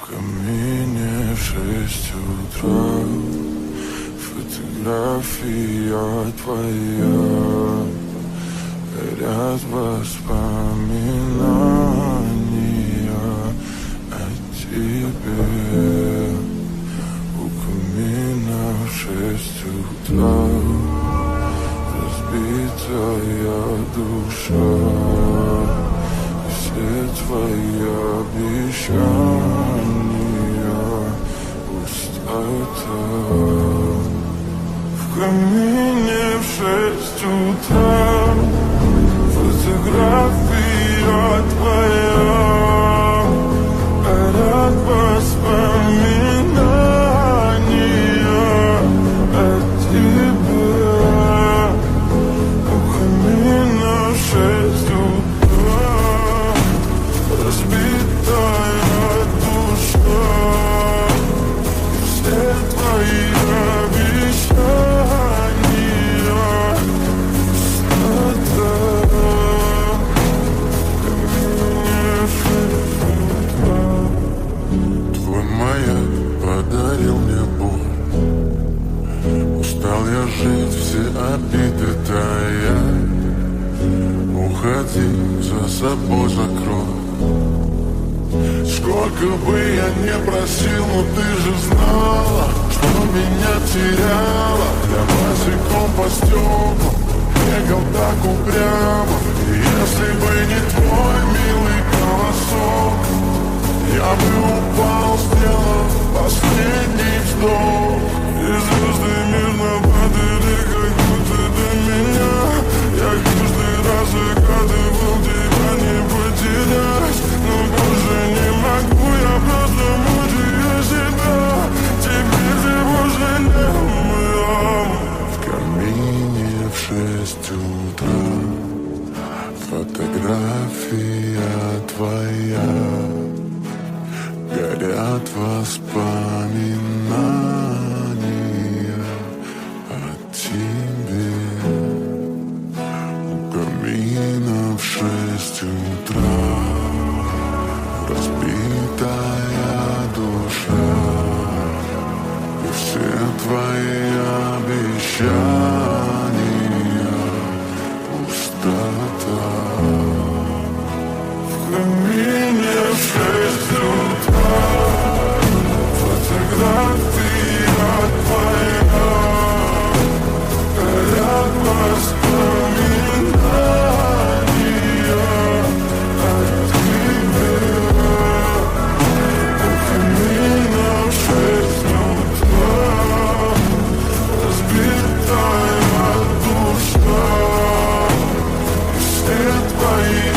камине в 6 утра. Фотография твоя, горят воспоминания о тебе. У камина в 6 утра разбитая душа, и все твои обещания пустота. В камине в 6 утра фотография твоя, горят воспоминания о тебе. У камина в 6 утра разбитая душа, и все твои жить, все обиды тая. Уходи, за собой закрой. Сколько бы я не просил, но ты же знала, что меня теряла. Я босиком по стеклам бегал так упрямо. И если бы не твой милый голосок, я бы упал, сделав последний вздох. И звезды мирно падали, как будто до меня. Я каждый раз загадывал тебя не потерять, но больше не могу, я просто мучаю себя. Теперь всего жалею. В камине в 6 утра фотография твоя, горят воспоминания о тебе. У камина в 6 утра разбитая душа, и все твои обещания пустота. В камине в 6 утра фотография твоя, горят воспоминания о тебе. У камина в 6 утра разбитая душа, и все твои